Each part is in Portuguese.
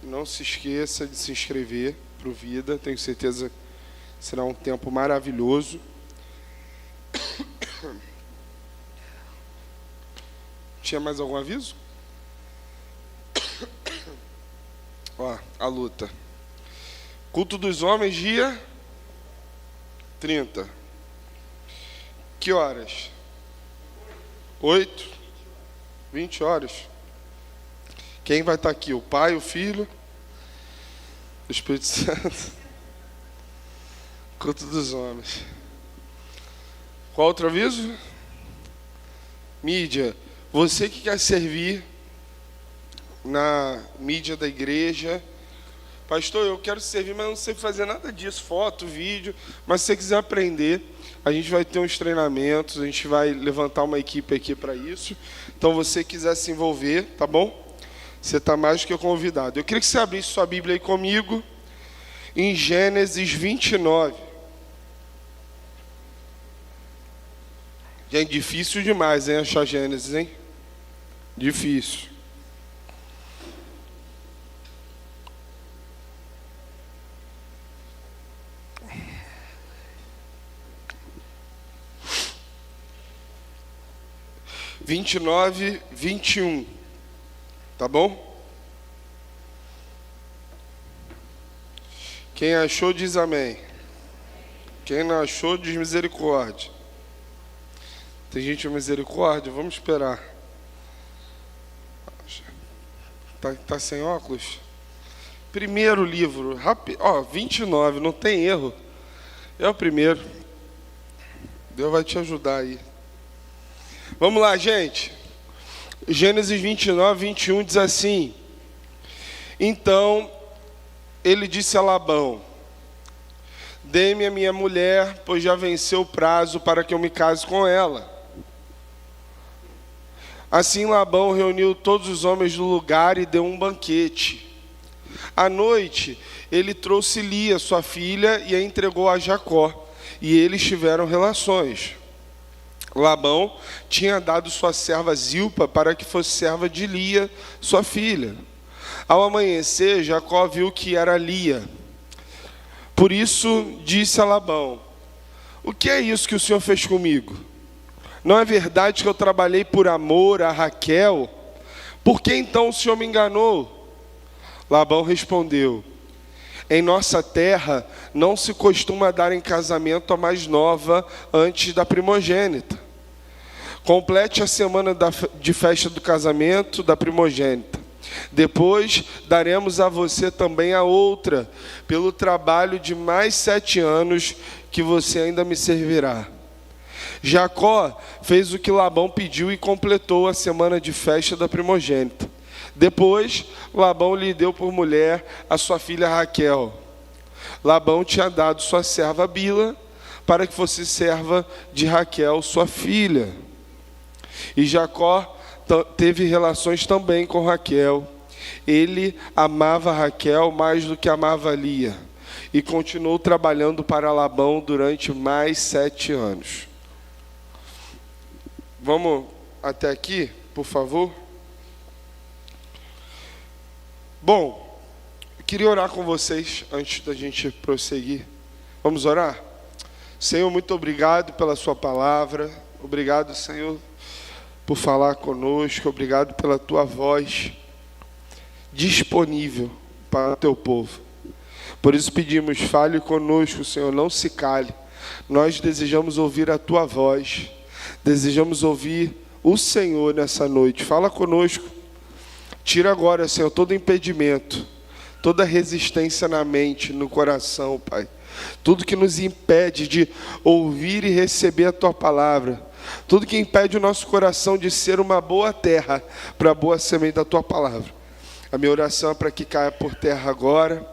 Não se esqueça de se inscrever para o Vida. Tenho certeza que será um tempo maravilhoso. Tinha mais algum aviso? Ó, a luta. Culto dos homens, dia 30. Que horas? 8? 20 horas. Quem vai estar aqui? O Pai, o Filho, o Espírito Santo. Culto dos homens. Qual outro aviso? Mídia. Você que quer servir na mídia da igreja. Pastor, eu quero servir, mas não sei fazer nada disso. Foto, vídeo. Mas se você quiser aprender, a gente vai ter uns treinamentos. A gente vai levantar uma equipe aqui para isso. Então, você quiser se envolver, tá bom? Você está mais do que convidado. Eu queria que você abrisse sua Bíblia aí comigo. Em Gênesis 29. Gente, difícil demais, hein, achar Gênesis, hein? Difícil. Vinte e nove, 21. Tá bom? Quem achou, diz amém. Quem não achou, diz misericórdia. Tem gente com misericórdia? Vamos esperar. Tá sem óculos? Primeiro livro, 29, não tem erro. É o primeiro. Deus vai te ajudar aí. Vamos lá, gente. Gênesis 29, 21 diz assim: Então ele disse a Labão: Dê-me a minha mulher, pois já venceu o prazo para que eu me case com ela. Assim Labão reuniu todos os homens do lugar e deu um banquete. À noite, ele trouxe Lia, sua filha, e a entregou a Jacó, e eles tiveram relações. Labão tinha dado sua serva Zilpa para que fosse serva de Lia, sua filha. Ao amanhecer, Jacó viu que era Lia. Por isso disse a Labão: O que é isso que o Senhor fez comigo? Não é verdade que eu trabalhei por amor a Raquel? Por que então o Senhor me enganou? Labão respondeu: Em nossa terra não se costuma dar em casamento a mais nova antes da primogênita. Complete a semana de festa do casamento da primogênita. Depois daremos a você também a outra, pelo trabalho de mais 7 anos que você ainda me servirá. Jacó fez o que Labão pediu e completou a semana de festa da primogênita. Depois, Labão lhe deu por mulher a sua filha Raquel. Labão tinha dado sua serva Bila para que fosse serva de Raquel, sua filha. E Jacó teve relações também com Raquel. Ele amava Raquel mais do que amava Lia. E continuou trabalhando para Labão durante mais 7 anos. Vamos até aqui, por favor? Bom, eu queria orar com vocês antes da gente prosseguir. Vamos orar? Senhor, muito obrigado pela sua palavra. Obrigado, Senhor, por falar conosco. Obrigado pela tua voz disponível para o teu povo. Por isso pedimos, fale conosco, Senhor, não se cale. Nós desejamos ouvir a tua voz. Desejamos ouvir o Senhor nessa noite. Fala conosco. Tira agora, Senhor, todo impedimento, toda resistência na mente, no coração, Pai. Tudo que nos impede de ouvir e receber a tua palavra. Tudo que impede o nosso coração de ser uma boa terra para a boa semente da tua palavra. A minha oração é para que caia por terra agora,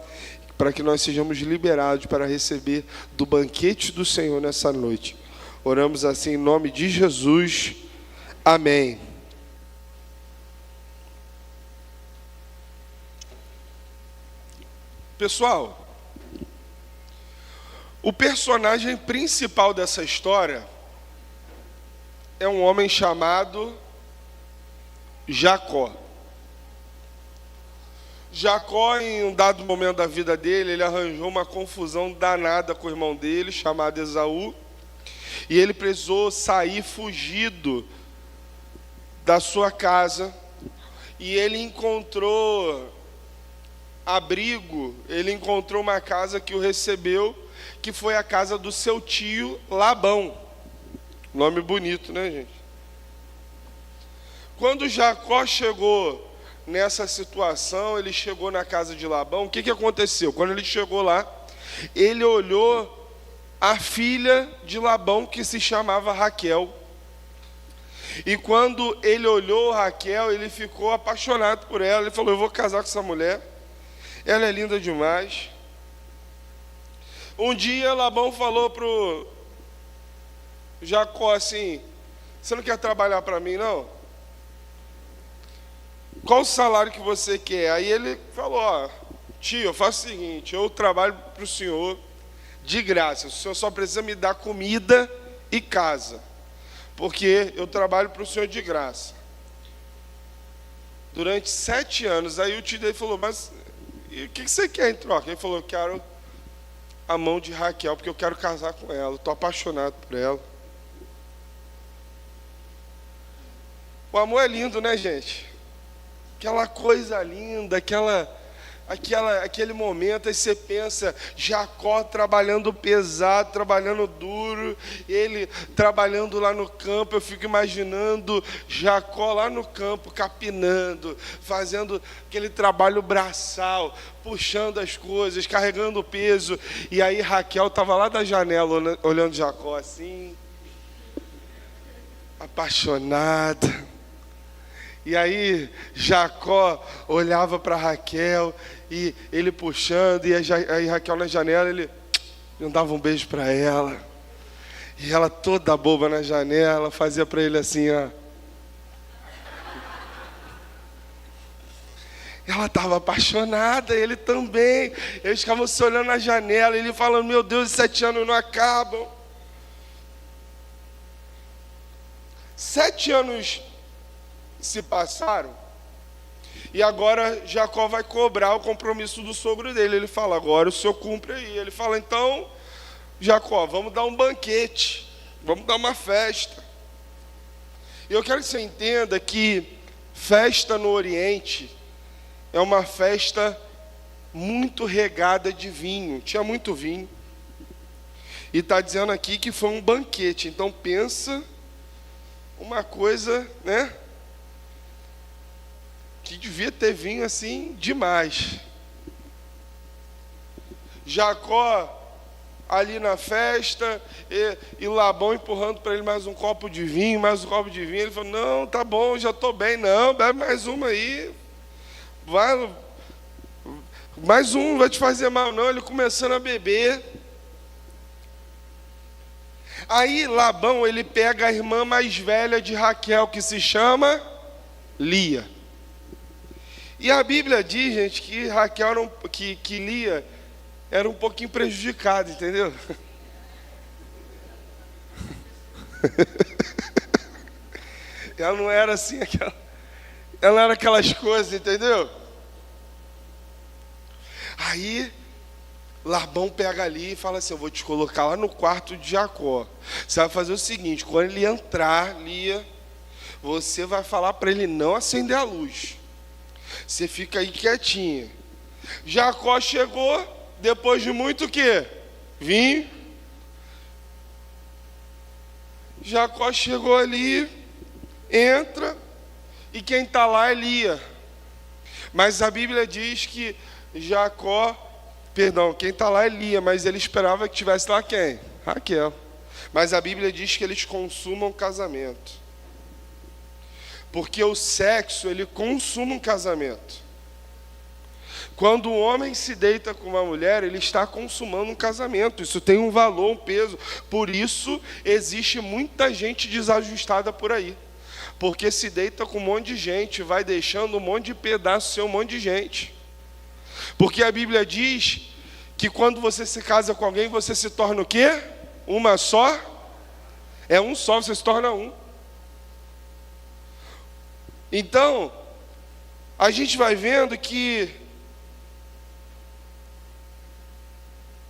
para que nós sejamos liberados para receber do banquete do Senhor nessa noite. Oramos assim em nome de Jesus. Amém. Pessoal, o personagem principal dessa história é um homem chamado Jacó. Jacó, em um dado momento da vida dele, ele arranjou uma confusão danada com o irmão dele, chamado Esaú, e ele precisou sair fugido da sua casa, e ele encontrou abrigo, ele encontrou uma casa que o recebeu, que foi a casa do seu tio Labão. Nome bonito, né, gente? Quando Jacó chegou nessa situação, ele chegou na casa de Labão, o que aconteceu? Quando ele chegou lá, ele olhou a filha de Labão, que se chamava Raquel. E quando ele olhou Raquel, ele ficou apaixonado por ela. Ele falou: eu vou casar com essa mulher, ela é linda demais. Um dia Labão falou para o Jacó assim: você não quer trabalhar para mim, não? Qual o salário que você quer? Aí ele falou: ó, tio, eu faço o seguinte, eu trabalho para o senhor de graça, o senhor só precisa me dar comida e casa, porque eu trabalho para o senhor de graça. Durante 7 anos, aí o tio dele falou: mas e o que você quer em troca? Ele falou: eu quero a mão de Raquel, porque eu quero casar com ela, estou apaixonado por ela. O amor é lindo, né, gente? Aquela coisa linda, aquele momento, aí você pensa, Jacó trabalhando pesado, trabalhando duro, ele trabalhando lá no campo, eu fico imaginando Jacó lá no campo, capinando, fazendo aquele trabalho braçal, puxando as coisas, carregando o peso, e aí Raquel estava lá da janela, olhando Jacó assim, apaixonada. E aí Jacó olhava para Raquel, e ele puxando, e aí Raquel na janela, ele dava um beijo para ela, e ela toda boba na janela, fazia para ele assim, ó. Ela estava apaixonada, ele também. Eles ficavam se olhando na janela, ele falando: meu Deus, 7 anos não acabam. 7 anos se passaram, e agora Jacó vai cobrar o compromisso do sogro dele. Ele fala: agora o senhor cumpre aí. Ele fala: então, Jacó, vamos dar um banquete, vamos dar uma festa. E eu quero que você entenda que festa no Oriente é uma festa muito regada de vinho, tinha muito vinho, e está dizendo aqui que foi um banquete. Então pensa uma coisa, né, que devia ter vinho assim demais. Jacó ali na festa, e Labão empurrando para ele mais um copo de vinho, mais um copo de vinho. Ele falou: não, tá bom, já estou bem. Não, bebe mais uma aí, vai, mais um, não vai te fazer mal não. Ele começando a beber. Aí Labão, ele pega a irmã mais velha de Raquel, que se chama Lia. E a Bíblia diz, gente, que Raquel que Lia era um pouquinho prejudicada, entendeu? Ela não era assim, ela não era aquelas coisas, entendeu? Aí Labão pega ali e fala assim: eu vou te colocar lá no quarto de Jacó. Você vai fazer o seguinte: quando ele entrar, Lia, você vai falar para ele não acender a luz. Você fica aí quietinha. Jacó chegou, depois de muito o quê? Vinho. Jacó chegou ali, entra, e quem está lá é Lia. Mas a Bíblia diz que quem está lá é Lia, mas ele esperava que tivesse lá quem? Raquel. Mas a Bíblia diz que eles consumam o casamento. Porque o sexo, ele consuma um casamento. Quando o homem se deita com uma mulher, ele está consumando um casamento. Isso tem um valor, um peso. Por isso, existe muita gente desajustada por aí. Porque se deita com um monte de gente, vai deixando um monte de pedaço ser um monte de gente. Porque a Bíblia diz que quando você se casa com alguém, você se torna o quê? Uma só? É um só, você se torna um. Então, a gente vai vendo que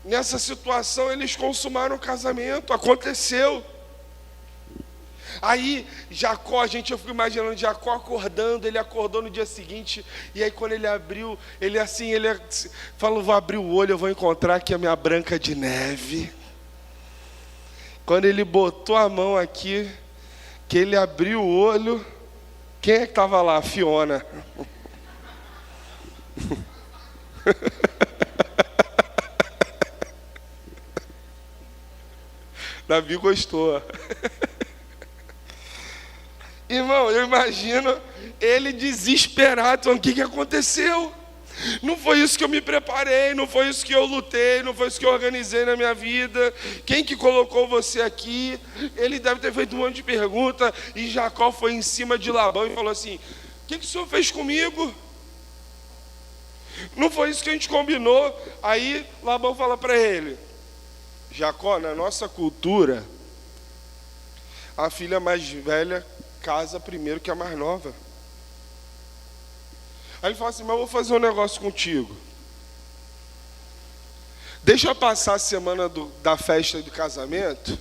Nessa situação, eles consumaram o casamento, aconteceu. Aí, Jacó, eu fico imaginando Jacó acordando, ele acordou no dia seguinte, e aí quando ele abriu, ele falou, vou abrir o olho, eu vou encontrar aqui a minha Branca de Neve. Quando ele botou a mão aqui, que ele abriu o olho, quem é que estava lá? Fiona. Davi gostou. Irmão, eu imagino ele desesperado. O que aconteceu? Não foi isso que eu me preparei, não foi isso que eu lutei, não foi isso que eu organizei na minha vida. Quem que colocou você aqui? Ele deve ter feito um monte de perguntas. E Jacó foi em cima de Labão e falou assim: o que o senhor fez comigo? Não foi isso que a gente combinou. Aí Labão fala para ele: Jacó, na nossa cultura, a filha mais velha casa primeiro que a mais nova. Aí ele fala assim: mas eu vou fazer um negócio contigo. Deixa eu passar a semana da festa do casamento,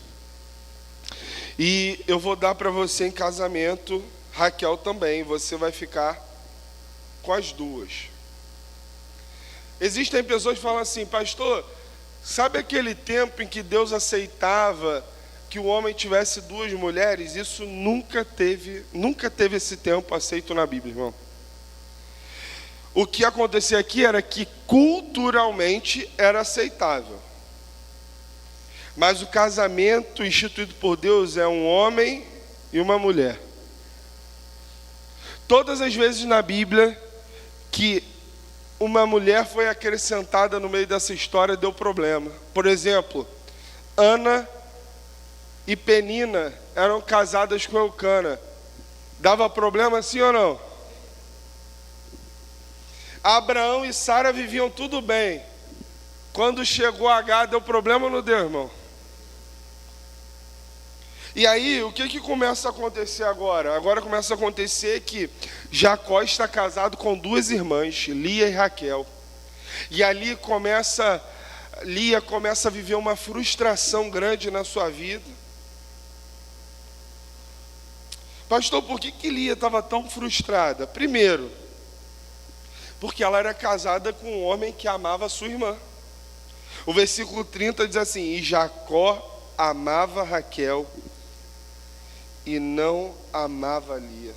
e eu vou dar para você em casamento Raquel também. Você vai ficar com as duas. Existem pessoas que falam assim: pastor, sabe aquele tempo em que Deus aceitava que o homem tivesse duas mulheres? Isso nunca teve esse tempo aceito na Bíblia, irmão. O que acontecia aqui era que culturalmente era aceitável. Mas o casamento instituído por Deus é um homem e uma mulher. Todas as vezes na Bíblia que uma mulher foi acrescentada no meio dessa história, deu problema. Por exemplo, Ana e Penina eram casadas com Eucana. Dava problema, sim ou não? Abraão e Sara viviam tudo bem. Quando chegou Agar, deu problema ou não deu, irmão? E aí, o que começa a acontecer agora? Agora começa a acontecer que Jacó está casado com duas irmãs, Lia e Raquel. E ali Lia começa a viver uma frustração grande na sua vida. Pastor, por que Lia estava tão frustrada? Primeiro, porque ela era casada com um homem que amava a sua irmã. O versículo 30 diz assim: e Jacó amava Raquel e não amava Lia.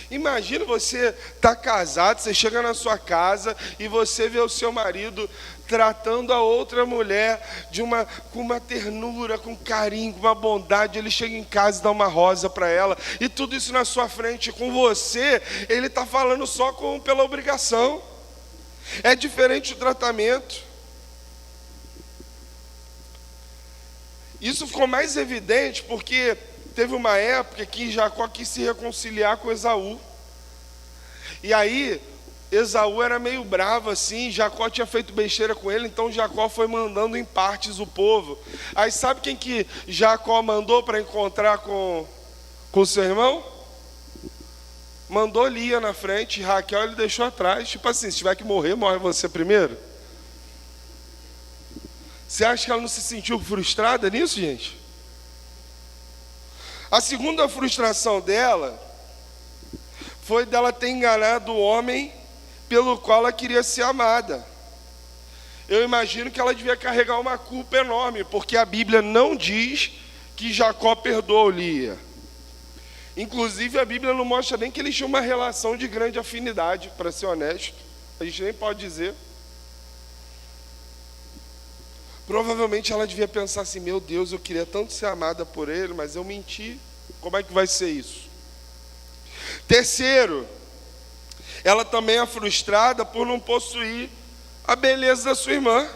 Imagina você estar casado, você chega na sua casa e você vê o seu marido tratando a outra mulher com uma ternura, com carinho, com uma bondade. Ele chega em casa e dá uma rosa para ela, e tudo isso na sua frente. Com você, ele está falando só pela obrigação. É diferente o tratamento. Isso ficou mais evidente porque teve uma época que Jacó quis se reconciliar com Esaú. E aí, Esaú era meio bravo assim, Jacó tinha feito besteira com ele, então Jacó foi mandando em partes o povo. Aí sabe quem que Jacó mandou para encontrar com seu irmão? Mandou Lia na frente, Raquel ele deixou atrás. Tipo assim, se tiver que morrer, morre você primeiro. Você acha que ela não se sentiu frustrada nisso, gente? A segunda frustração dela foi dela ter enganado o homem pelo qual ela queria ser amada. Eu imagino que ela devia carregar uma culpa enorme, porque a Bíblia não diz que Jacó perdoou Lia. Inclusive a Bíblia não mostra nem que eles tinham uma relação de grande afinidade, para ser honesto. A gente nem pode dizer. Provavelmente ela devia pensar assim: meu Deus, eu queria tanto ser amada por ele, mas eu menti. Como é que vai ser isso? Terceiro, ela também é frustrada por não possuir a beleza da sua irmã.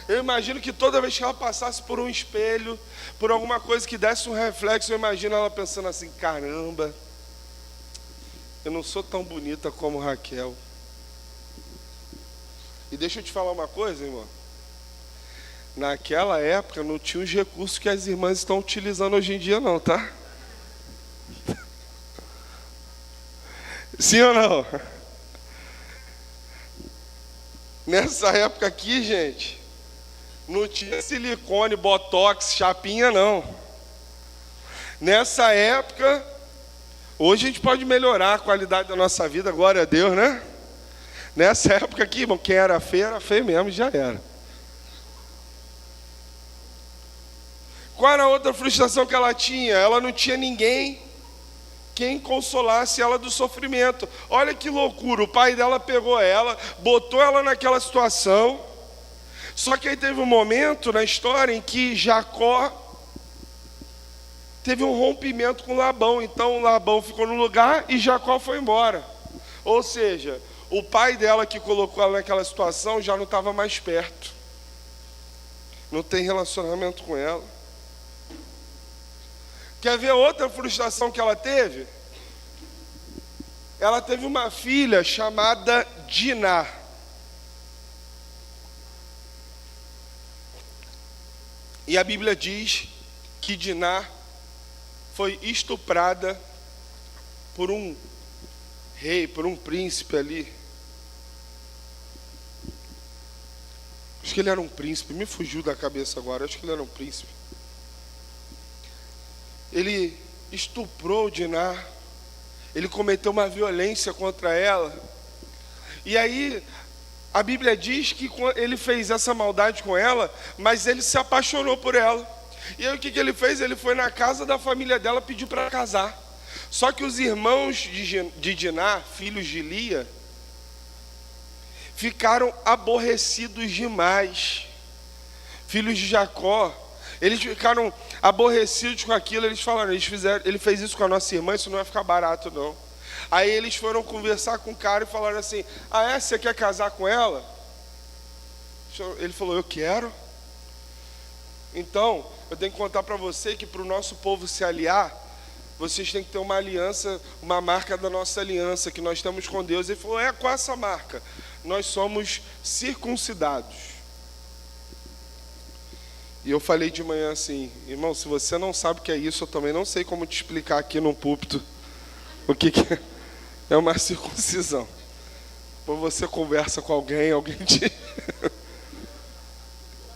Eu imagino que toda vez que ela passasse por um espelho, por alguma coisa que desse um reflexo, eu imagino ela pensando assim: caramba, eu não sou tão bonita como Raquel. E deixa eu te falar uma coisa, irmão. Naquela época não tinha os recursos que as irmãs estão utilizando hoje em dia não, tá? Sim ou não? Nessa época aqui, gente, Não tinha silicone, botox, chapinha, não. Nessa época, hoje a gente pode melhorar a qualidade da nossa vida, glória a Deus, né? Nessa época aqui, irmão, quem era feio mesmo, já era. Qual era a outra frustração que ela tinha? Ela não tinha ninguém quem consolasse ela do sofrimento. Olha que loucura, o pai dela pegou ela, botou ela naquela situação. Só que aí teve um momento na história em que Jacó teve um rompimento com Labão. Então Labão ficou no lugar e Jacó foi embora. Ou seja, o pai dela que colocou ela naquela situação já não estava mais perto. Não tem relacionamento com ela. Quer ver outra frustração que ela teve? Ela teve uma filha chamada Diná. E a Bíblia diz que Diná foi estuprada por um rei, por um príncipe ali. Acho que ele era um príncipe, me fugiu da cabeça agora, acho que ele era um príncipe. Ele estuprou Diná, ele cometeu uma violência contra ela. E aí, a Bíblia diz que ele fez essa maldade com ela, mas ele se apaixonou por ela. E aí o que ele fez? Ele foi na casa da família dela, pediu para casar. Só que os irmãos de Diná, filhos de Lia, ficaram aborrecidos demais. Filhos de Jacó, eles ficaram aborrecidos com aquilo. Eles falaram, ele fez isso com a nossa irmã, isso não vai ficar barato não. Aí eles foram conversar com o cara e falaram assim, você quer casar com ela? Ele falou, eu quero. Então, eu tenho que contar para você que para o nosso povo se aliar, vocês têm que ter uma aliança, uma marca da nossa aliança que nós temos com Deus. Ele falou, qual é essa marca? Nós somos circuncidados. E eu falei de manhã assim, irmão, se você não sabe o que é isso, eu também não sei como te explicar aqui no púlpito o que é uma circuncisão. Ou você conversa com alguém te...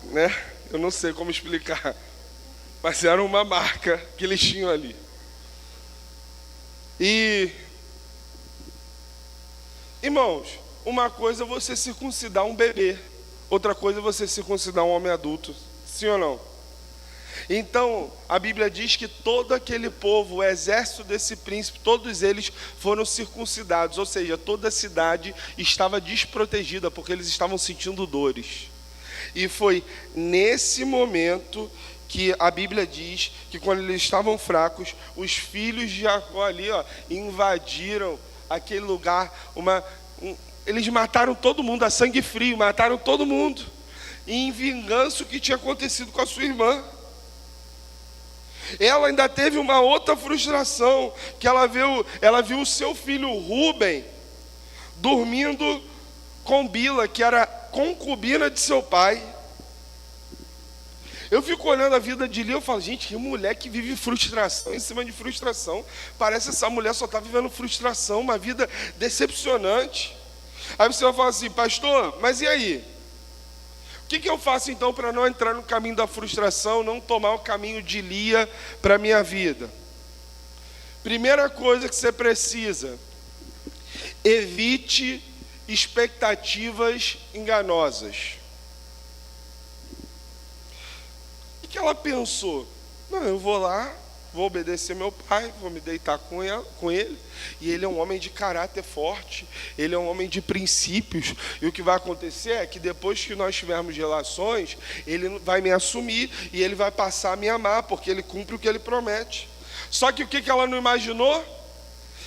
né? Eu não sei como explicar. Mas era uma marca que eles tinham ali. E, irmãos, uma coisa é você circuncidar um bebê, outra coisa é você circuncidar um homem adulto. Sim ou não? Então, a Bíblia diz que todo aquele povo, o exército desse príncipe, todos eles foram circuncidados. Ou seja, toda a cidade estava desprotegida, porque eles estavam sentindo dores. E foi nesse momento que a Bíblia diz que quando eles estavam fracos, os filhos de Jacó ali, invadiram aquele lugar. Eles mataram todo mundo a sangue frio, mataram todo mundo. Em vingança o que tinha acontecido com a sua irmã. Ela ainda teve uma outra frustração, que ela viu o seu filho Rúben dormindo com Bila, que era concubina de seu pai. Eu fico olhando a vida de Lia, eu falo, gente, que mulher que vive frustração em cima de frustração. Parece que essa mulher só está vivendo frustração, uma vida decepcionante. Aí você vai falar assim, pastor, mas e aí? O que eu faço então para não entrar no caminho da frustração, não tomar o caminho de Lia para a minha vida? Primeira coisa que você precisa, evite expectativas enganosas. O que ela pensou? Não, eu vou lá, vou obedecer meu pai, vou me deitar com ele, e ele é um homem de caráter forte, ele é um homem de princípios, e o que vai acontecer é que depois que nós tivermos relações, ele vai me assumir, e ele vai passar a me amar, porque ele cumpre o que ele promete. Só que o que ela não imaginou?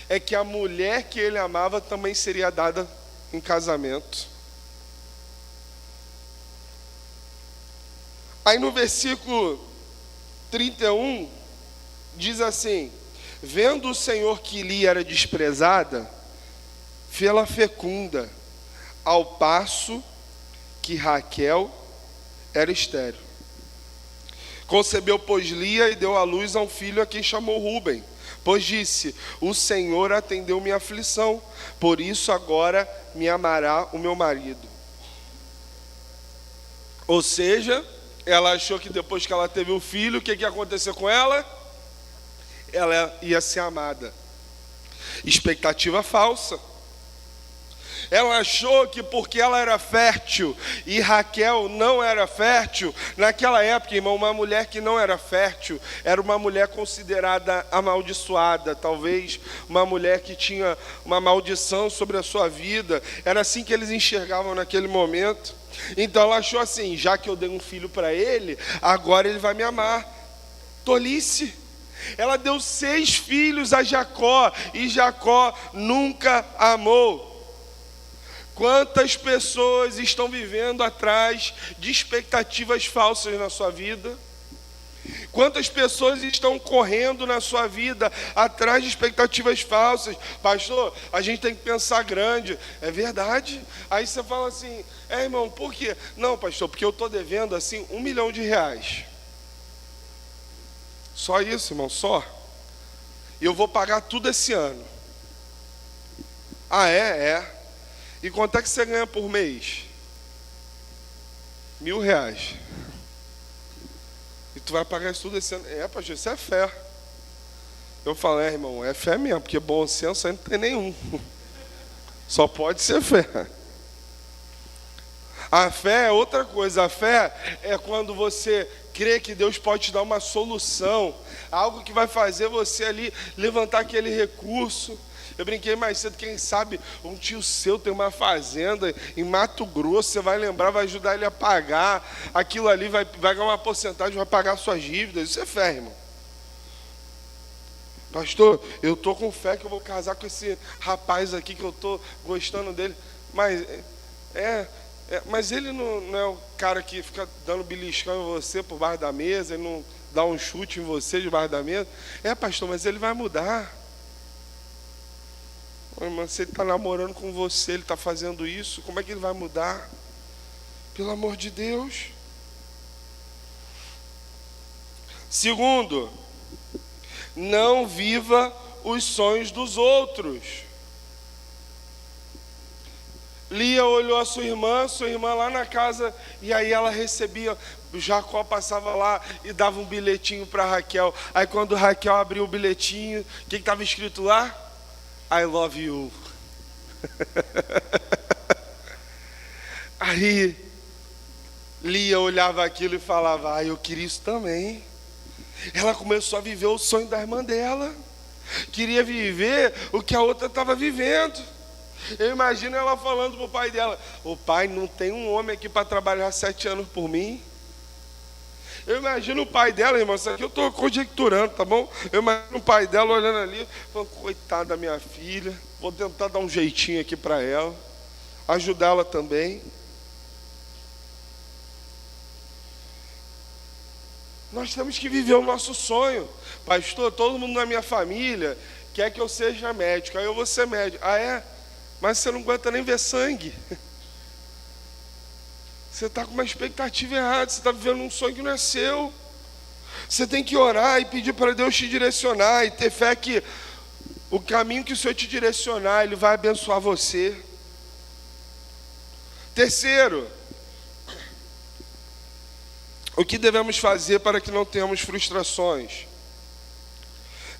É que a mulher que ele amava também seria dada em casamento. Aí no versículo 31, diz assim, vendo o Senhor que Lia era desprezada, fê-la fecunda, ao passo que Raquel era estéril. Concebeu, pois, Lia e deu à luz a um filho a quem chamou Rúben, pois disse, o Senhor atendeu minha aflição, por isso agora me amará o meu marido. Ou seja, Ela achou que depois que ela teve o filho, o que ia acontecer com ela? Ela ia ser amada. Expectativa falsa. Ela achou que porque ela era fértil e Raquel não era fértil, naquela época, irmão, uma mulher que não era fértil era uma mulher considerada amaldiçoada, talvez uma mulher que tinha uma maldição sobre a sua vida. Era assim que eles enxergavam naquele momento. Então ela achou assim: já que eu dei um filho para ele, agora ele vai me amar. Tolice. Ela deu 6 filhos a Jacó e Jacó nunca amou. Quantas pessoas estão vivendo atrás de expectativas falsas na sua vida? Quantas pessoas estão correndo na sua vida atrás de expectativas falsas? Pastor, a gente tem que pensar grande. É verdade. Aí você fala assim: irmão, por quê? Não, pastor, porque eu estou devendo assim R$1 milhão. Só isso, irmão, só. E eu vou pagar tudo esse ano. Ah, é? E quanto é que você ganha por mês? R$1.000. E tu vai pagar isso tudo esse ano? Pastor, isso é fé. Eu falo: irmão, é fé mesmo, porque bom senso aí não tem nenhum. Só pode ser fé. A fé é outra coisa. A fé é quando você crê que Deus pode te dar uma solução, algo que vai fazer você ali levantar aquele recurso. Eu brinquei mais cedo, quem sabe um tio seu tem uma fazenda em Mato Grosso, você vai lembrar, vai ajudar ele a pagar, aquilo ali vai ganhar uma porcentagem, vai pagar suas dívidas. Isso é fé, irmão. Pastor, eu estou com fé que eu vou casar com esse rapaz aqui, que eu estou gostando dele, mas ele não é o cara que fica dando beliscão em você por baixo da mesa, ele não dá um chute em você debaixo da mesa. Pastor, mas ele vai mudar. Mas se ele está namorando com você, ele está fazendo isso, como é que ele vai mudar? Pelo amor de Deus. Segundo, não viva os sonhos dos outros. Lia olhou a sua irmã lá na casa, e aí ela recebia, Jacó passava lá e dava um bilhetinho para Raquel. Aí quando Raquel abriu o bilhetinho, o que estava escrito lá? I love you. Aí Lia olhava aquilo e falava: eu queria isso também. Ela começou a viver o sonho da irmã dela. Queria viver o que a outra estava vivendo. Eu imagino ela falando para o pai dela: o pai, não tem um homem aqui para trabalhar 7 anos por mim. Eu imagino o pai dela, irmão, isso aqui eu estou conjecturando, tá bom? Eu imagino o pai dela olhando ali, falando: coitada da minha filha, vou tentar dar um jeitinho aqui para ela, ajudá-la também. Nós temos que viver o nosso sonho. Pastor, todo mundo na minha família quer que eu seja médico, aí eu vou ser médico. Ah, é? Mas você não aguenta nem ver sangue. Você está com uma expectativa errada, você está vivendo um sonho que não é seu. Você tem que orar e pedir para Deus te direcionar e ter fé que o caminho que o Senhor te direcionar, Ele vai abençoar você. Terceiro, o que devemos fazer para que não tenhamos frustrações?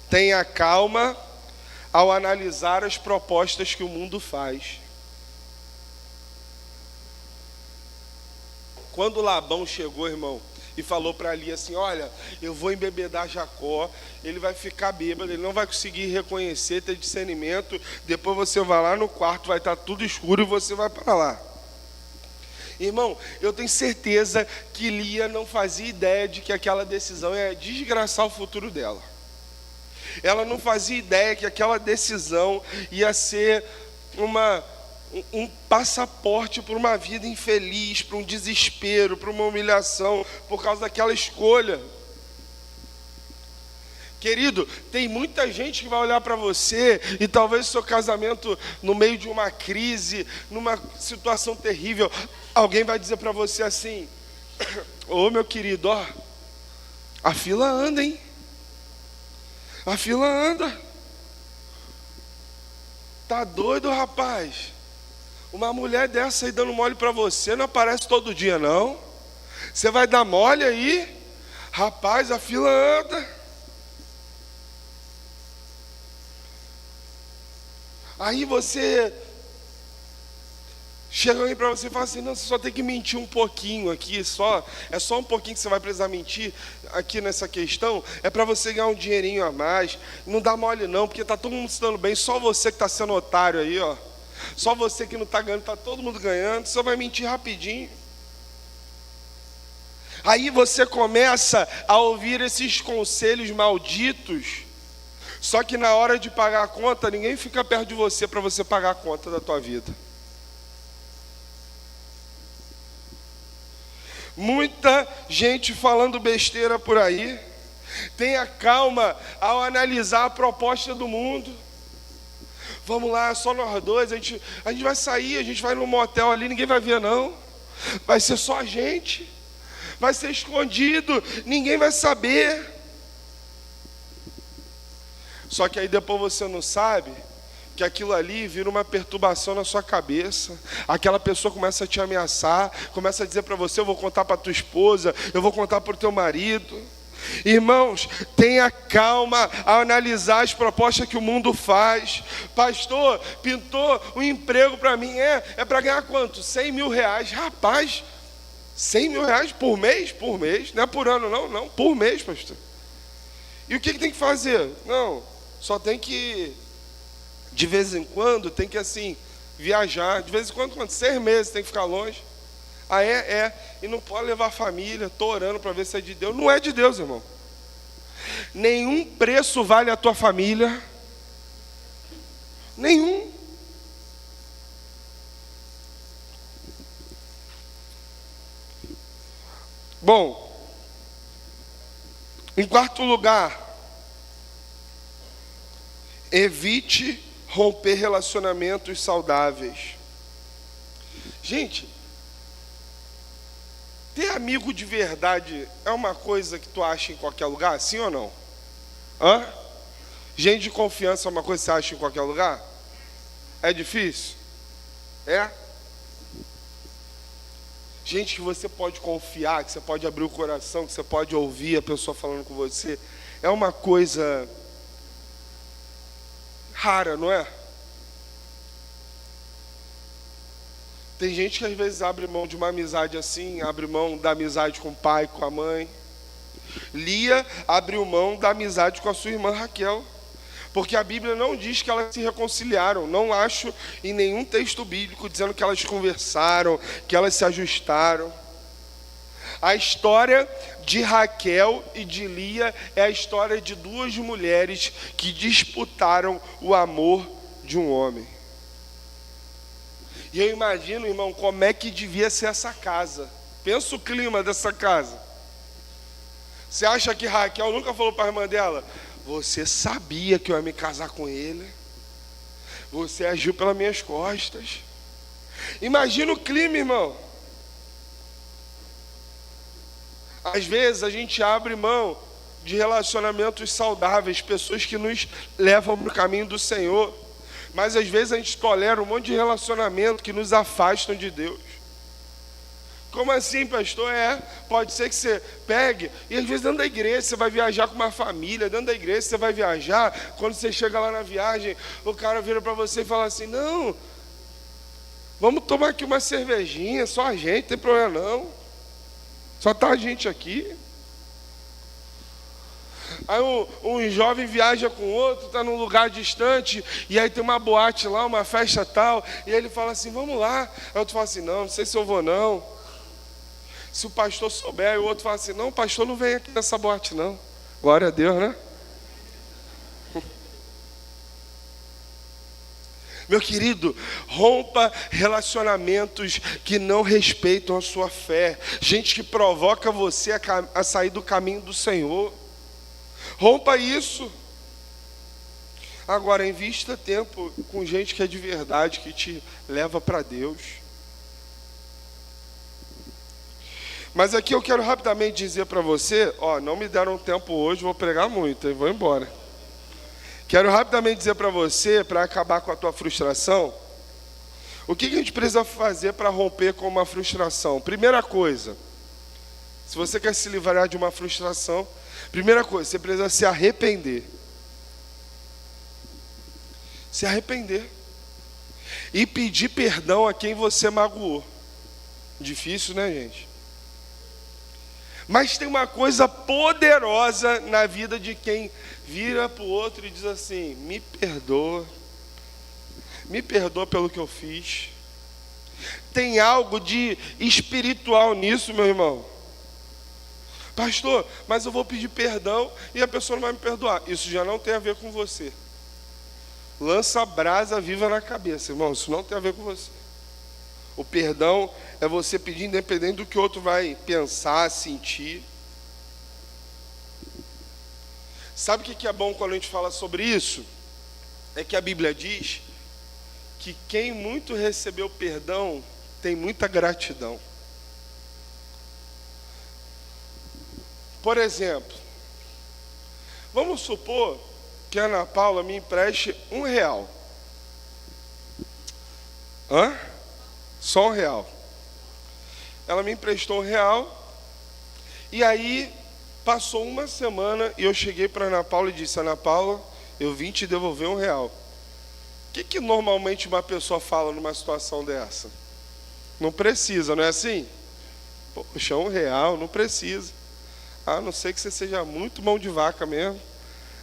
Tenha calma ao analisar as propostas que o mundo faz. Quando Labão chegou, irmão, e falou para Lia assim: olha, eu vou embebedar Jacó, ele vai ficar bêbado, ele não vai conseguir reconhecer, ter discernimento, depois você vai lá no quarto, vai estar tudo escuro e você vai para lá. Irmão, eu tenho certeza que Lia não fazia ideia de que aquela decisão ia desgraçar o futuro dela. Ela não fazia ideia que aquela decisão ia ser um passaporte para uma vida infeliz, para um desespero, para uma humilhação, por causa daquela escolha. Querido, tem muita gente que vai olhar para você e talvez seu casamento, no meio de uma crise, numa situação terrível, alguém vai dizer para você assim: ô meu querido, ó, a fila anda, hein? A fila anda. Tá doido, rapaz? Uma mulher dessa aí dando mole para você não aparece todo dia, não. Você vai dar mole aí? Rapaz, a fila anda. Aí você chega alguém para você e fala assim, não, você só tem que mentir um pouquinho aqui, é só um pouquinho que você vai precisar mentir aqui nessa questão, é para você ganhar um dinheirinho a mais. Não dá mole não, porque está todo mundo se dando bem, só você que está sendo otário aí, ó. Só você que não está ganhando, está todo mundo ganhando, você vai mentir rapidinho. Aí você começa a ouvir esses conselhos malditos, só que na hora de pagar a conta, ninguém fica perto de você para você pagar a conta da tua vida. Muita gente falando besteira por aí. Tenha calma ao analisar a proposta do mundo. Vamos lá, só nós dois, a gente vai sair, a gente vai num motel ali, ninguém vai ver não. Vai ser só a gente. Vai ser escondido, ninguém vai saber. Só que aí depois você não sabe que aquilo ali vira uma perturbação na sua cabeça. Aquela pessoa começa a te ameaçar, começa a dizer para você, eu vou contar para tua esposa, eu vou contar para o teu marido. Irmãos, tenha calma ao analisar as propostas que o mundo faz. Pastor, pintou um emprego para mim, é para ganhar quanto? 100 mil reais. Rapaz, 100 mil reais por mês? Por mês, não é por ano não, por mês, pastor. E o que tem que fazer? Não, só tem que, de vez em quando, tem que assim, viajar. De vez em quando, 6 meses tem que ficar longe. Ah, e não pode levar a família, estou orando para ver se é de Deus. Não é de Deus, irmão. Nenhum preço vale a tua família. Nenhum. Bom, em quarto lugar, evite romper relacionamentos saudáveis. Gente, ter amigo de verdade é uma coisa que tu acha em qualquer lugar, sim ou não? Hã? Gente de confiança é uma coisa que você acha em qualquer lugar? É difícil? É? Gente que você pode confiar, que você pode abrir o coração, que você pode ouvir a pessoa falando com você, é uma coisa rara, não é? Tem gente que às vezes abre mão de uma amizade assim, abre mão da amizade com o pai, com a mãe. Lia abriu mão da amizade com a sua irmã Raquel, porque a Bíblia não diz que elas se reconciliaram. Não acho em nenhum texto bíblico dizendo que elas conversaram, que elas se ajustaram. A história de Raquel e de Lia é a história de duas mulheres que disputaram o amor de um homem. E eu imagino, irmão, como é que devia ser essa casa. Pensa o clima dessa casa. Você acha que Raquel nunca falou para a irmã dela, você sabia que eu ia me casar com ele? Você agiu pelas minhas costas. Imagina o clima, irmão. Às vezes a gente abre mão de relacionamentos saudáveis, pessoas que nos levam para o caminho do Senhor. Mas às vezes a gente tolera um monte de relacionamento que nos afastam de Deus. Como assim, pastor? Pode ser que você pegue, e às vezes dentro da igreja você vai viajar com uma família, dentro da igreja você vai viajar, quando você chega lá na viagem, o cara vira para você e fala assim, não, vamos tomar aqui uma cervejinha, só a gente, não tem problema não. Só tá a gente aqui. Aí um jovem viaja com outro, está num lugar distante, e aí tem uma boate lá, uma festa tal, e ele fala assim, vamos lá. Aí o outro fala assim, não sei se eu vou não. Se o pastor souber, o outro fala assim, não, o pastor não vem aqui nessa boate não. Glória a Deus, né? Meu querido, rompa relacionamentos que não respeitam a sua fé. Gente que provoca você a sair do caminho do Senhor. Rompa isso. Agora, invista tempo com gente que é de verdade, que te leva para Deus. Mas aqui eu quero rapidamente dizer para você, não me deram tempo hoje, vou pregar muito, e vou embora. Quero rapidamente dizer para você, para acabar com a tua frustração, o que a gente precisa fazer para romper com uma frustração? Primeira coisa, Se você quer se livrar de uma frustração, primeira coisa, você precisa se arrepender. Se arrepender. E pedir perdão a quem você magoou. Difícil, né, gente? Mas tem uma coisa poderosa na vida de quem vira para o outro e diz assim: me perdoa pelo que eu fiz. Tem algo de espiritual nisso, meu irmão. Pastor, mas eu vou pedir perdão e a pessoa não vai me perdoar. Isso já não tem a ver com você. Lança a brasa viva na cabeça, irmão. Isso não tem a ver com você. O perdão é você pedir independente do que o outro vai pensar, sentir. Sabe o que é bom quando a gente fala sobre isso? É que a Bíblia diz que quem muito recebeu perdão tem muita gratidão. Por exemplo, vamos supor que a Ana Paula me empreste R$1. Só R$1. Ela me emprestou R$1. E aí, passou uma semana e eu cheguei para a Ana Paula e disse: Ana Paula, eu vim te devolver R$1. O que normalmente uma pessoa fala numa situação dessa? Não precisa, não é assim? Poxa, R$1, não precisa. A não ser que você seja muito mão de vaca mesmo.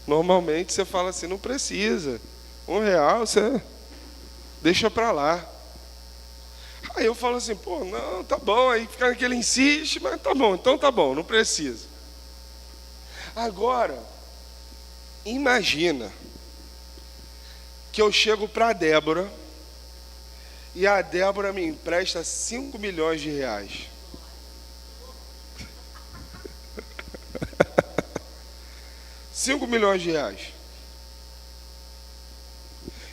Normalmente você fala assim: não precisa. R$1 você deixa para lá. Aí eu falo assim: pô, não, tá bom. Aí fica naquele insiste, mas tá bom, então tá bom, não precisa. Agora, imagina que eu chego para a Débora e a Débora me empresta R$5 milhões. 5 milhões de reais.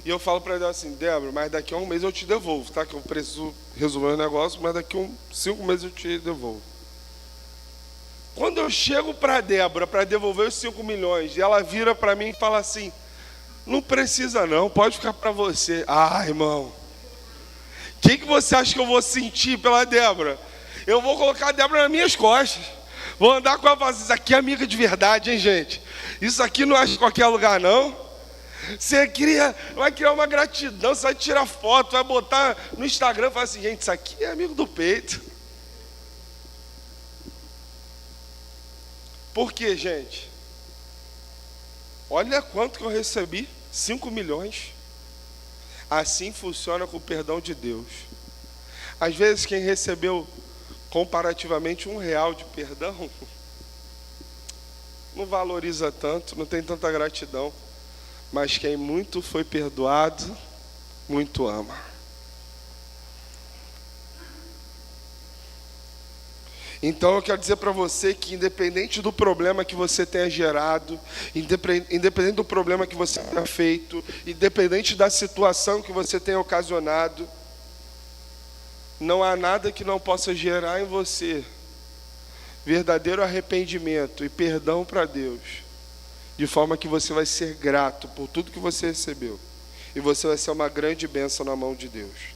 E eu falo para ela assim: Débora, mas daqui a um mês eu te devolvo, tá? Que eu preciso resolver um negócio, mas daqui a 5 meses eu te devolvo. Quando eu chego para a Débora para devolver os 5 milhões, e ela vira para mim e fala assim: não precisa não, pode ficar para você. Ah, irmão, o que você acha que eu vou sentir pela Débora? Eu vou colocar a Débora nas minhas costas. Vou andar com ela e falar assim: isso aqui é amiga de verdade, hein, gente? Isso aqui não acha em qualquer lugar, não. Você vai criar uma gratidão, você vai tirar foto, vai botar no Instagram e falar assim: gente, isso aqui é amigo do peito. Por quê, gente? Olha quanto que eu recebi, 5 milhões. Assim funciona com o perdão de Deus. Às vezes quem recebeu comparativamente R$1 de perdão não valoriza tanto, não tem tanta gratidão. Mas quem muito foi perdoado, muito ama. Então eu quero dizer para você que independente do problema que você tenha gerado, independente do problema que você tenha feito, independente da situação que você tenha ocasionado, não há nada que não possa gerar em você verdadeiro arrependimento e perdão para Deus, de forma que você vai ser grato por tudo que você recebeu, e você vai ser uma grande bênção na mão de Deus.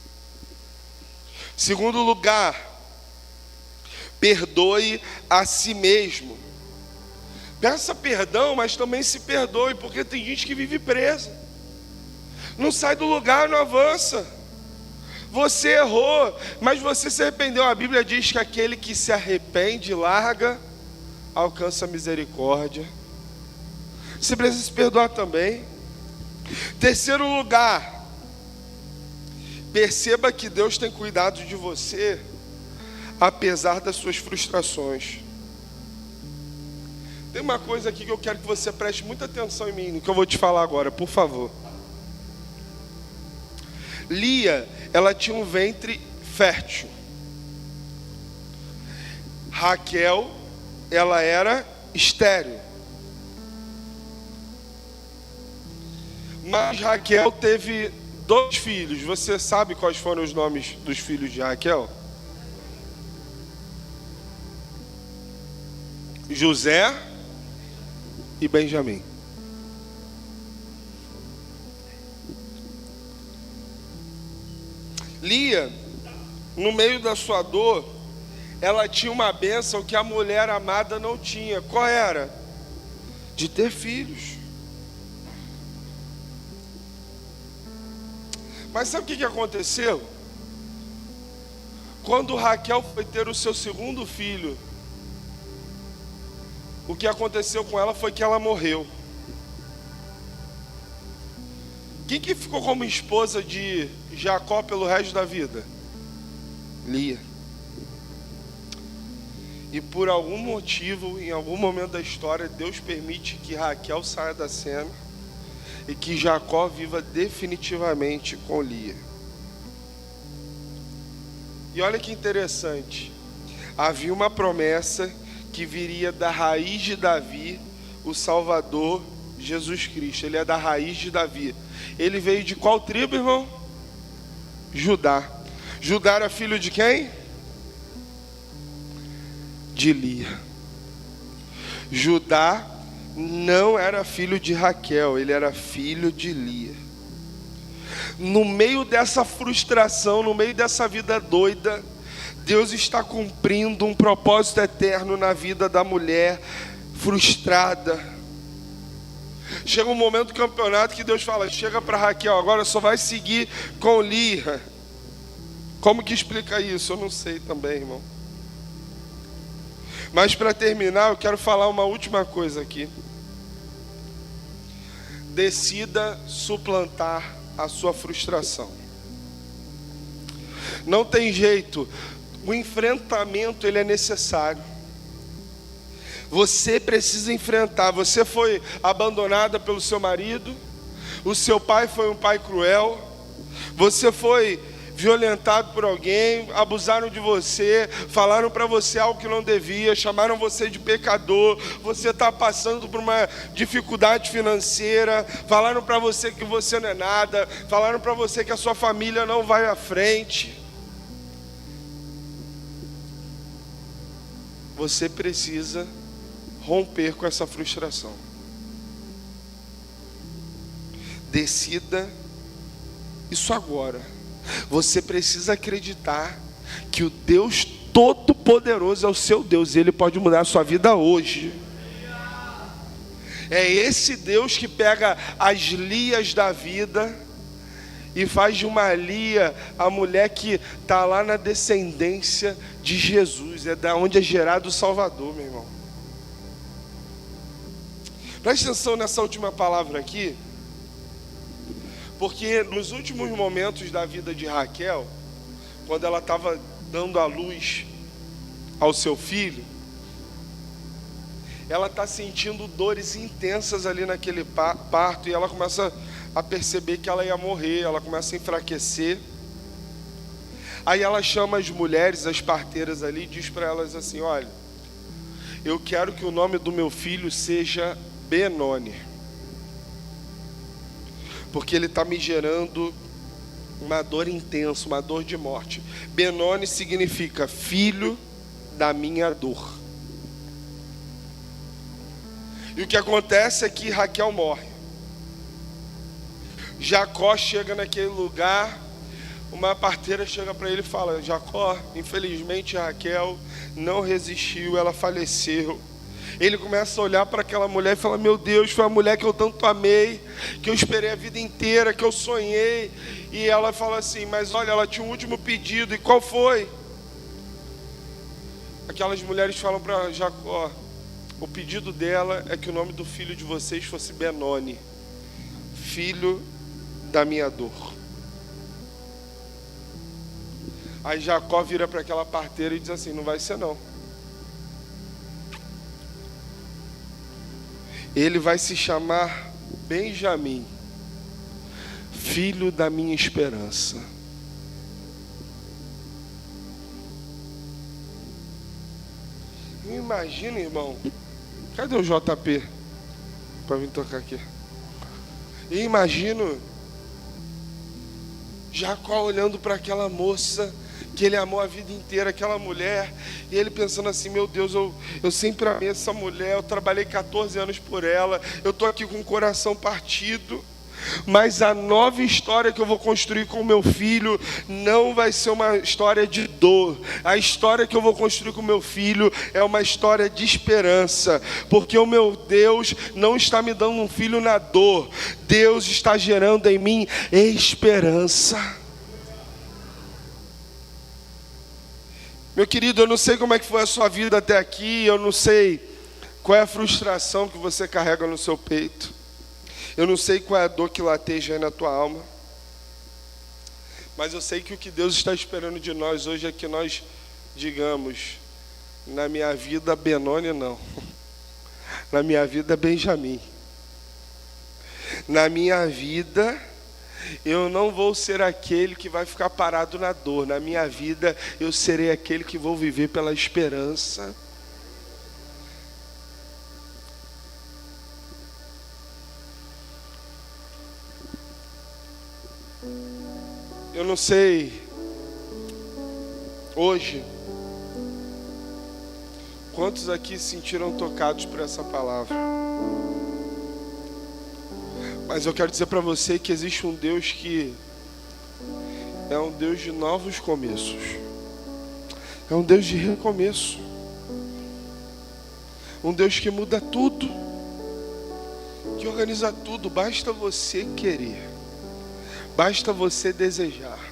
Segundo lugar, perdoe a si mesmo. Peça perdão, mas também se perdoe, porque tem gente que vive presa, não sai do lugar, não avança. Você errou, mas você se arrependeu. A Bíblia diz que aquele que se arrepende, larga, alcança a misericórdia. Você precisa se perdoar também. Terceiro lugar, perceba que Deus tem cuidado de você, apesar das suas frustrações. Tem uma coisa aqui que eu quero que você preste muita atenção em mim, no que eu vou te falar agora, por favor. Lia, ela tinha um ventre fértil. Raquel, ela era estéril. Mas Raquel teve 2 filhos. Você sabe quais foram os nomes dos filhos de Raquel? José e Benjamim. Lia, no meio da sua dor, ela tinha uma bênção que a mulher amada não tinha. Qual era? De ter filhos. Mas sabe o que aconteceu? Quando Raquel foi ter o seu segundo filho, o que aconteceu com ela foi que ela morreu. Quem que ficou como esposa de Jacó pelo resto da vida? Lia. E por algum motivo, em algum momento da história, Deus permite que Raquel saia da cena e que Jacó viva definitivamente com Lia. E olha que interessante, havia uma promessa que viria da raiz de Davi, o Salvador Jesus Cristo. Ele é da raiz de Davi. Ele veio de qual tribo, irmão? Judá. Judá era filho de quem? De Lia. Judá não era filho de Raquel, ele era filho de Lia. No meio dessa frustração, no meio dessa vida doida, Deus está cumprindo um propósito eterno na vida da mulher frustrada. Chega um momento do campeonato que Deus fala, chega para Raquel, agora só vai seguir com Lia. Como que explica isso? Eu não sei também, irmão. Mas para terminar, eu quero falar uma última coisa aqui. Decida suplantar a sua frustração. Não tem jeito. O enfrentamento, ele é necessário. Você precisa enfrentar. Você foi abandonada pelo seu marido. O seu pai foi um pai cruel. Você foi violentado por alguém, abusaram de você, falaram para você algo que não devia, chamaram você de pecador, você está passando por uma dificuldade financeira, falaram para você que você não é nada, falaram para você que a sua família não vai à frente. Você precisa romper com essa frustração. Decida isso agora. Você precisa acreditar que o Deus Todo-Poderoso é o seu Deus, e Ele pode mudar a sua vida hoje. É esse Deus que pega as Lias da vida e faz de uma Lia a mulher que está lá na descendência de Jesus. É da onde é gerado o Salvador, meu irmão. Preste atenção nessa última palavra aqui. Porque nos últimos momentos da vida de Raquel, quando ela estava dando a luz ao seu filho, ela está sentindo dores intensas ali naquele parto, e ela começa a perceber que ela ia morrer, ela começa a enfraquecer. Aí ela chama as mulheres, as parteiras ali, e diz para elas assim, olha, eu quero que o nome do meu filho seja Benoni, porque ele está me gerando uma dor intensa, uma dor de morte. Benoni significa filho da minha dor. E o que acontece é que Raquel morre. Jacó chega naquele lugar, uma parteira chega para ele e fala, Jacó, infelizmente Raquel não resistiu, ela faleceu. Ele começa a olhar para aquela mulher e fala, meu Deus, foi a mulher que eu tanto amei, que eu esperei a vida inteira, que eu sonhei. E ela fala assim, mas olha, ela tinha um último pedido, e qual foi? Aquelas mulheres falam para Jacó, o pedido dela é que o nome do filho de vocês fosse Benoni, filho da minha dor. Aí Jacó vira para aquela parteira e diz assim, não vai ser não. Ele vai se chamar Benjamim, filho da minha esperança. Imagina, irmão. Cadê o JP? Para vir tocar aqui. E imagino Jacó olhando para aquela moça que ele amou a vida inteira, aquela mulher, e ele pensando assim, meu Deus, eu sempre amei essa mulher, eu trabalhei 14 anos por ela, eu estou aqui com o coração partido, Mas a nova história que eu vou construir com meu filho não vai ser uma história de dor. A história que eu vou construir com meu filho é uma história de esperança. Porque o meu Deus não está me dando um filho na dor. Deus está gerando em mim esperança. Meu querido, eu não sei como é que foi a sua vida até aqui. Eu não sei qual é a frustração que você carrega no seu peito. Eu não sei qual é a dor que lateja aí na tua alma. Mas eu sei que o que Deus está esperando de nós hoje é que nós digamos: na minha vida Benoni não. Na minha vida Benjamim. Na minha vida eu não vou ser aquele que vai ficar parado na dor. Na minha vida eu serei aquele que vou viver pela esperança. Eu não sei hoje quantos aqui se sentiram tocados por essa palavra. Mas eu quero dizer para você que existe um Deus que é um Deus de novos começos. É um Deus de recomeço. Um Deus que muda tudo, que organiza tudo. Basta você querer. Basta você desejar.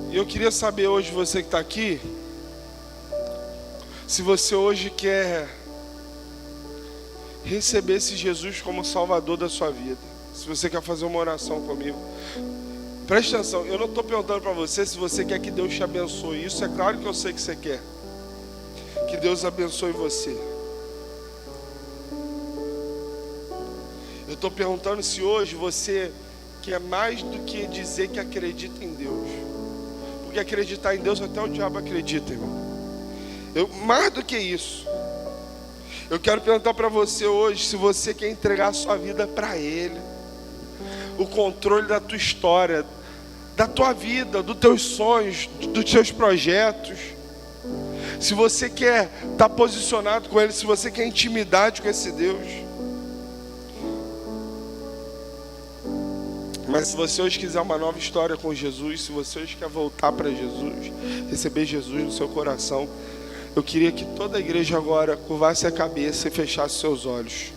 E eu queria saber hoje, você que está aqui, se você hoje quer receber esse Jesus como Salvador da sua vida. Se você quer fazer uma oração comigo. Preste atenção, eu não estou perguntando para você se você quer que Deus te abençoe. Isso é claro que eu sei que você quer. Que Deus abençoe você. Eu estou perguntando se hoje você quer mais do que dizer que acredita em Deus. Porque acreditar em Deus até o diabo acredita, irmão. Mais do que isso. Eu quero perguntar para você hoje se você quer entregar a sua vida para Ele. O controle da tua história, da tua vida, dos teus sonhos, dos teus projetos. Se você quer estar posicionado com Ele, se você quer intimidade com esse Deus. Mas se você hoje quiser uma nova história com Jesus, se você hoje quer voltar para Jesus, receber Jesus no seu coração, eu queria que toda a igreja agora curvasse a cabeça e fechasse seus olhos.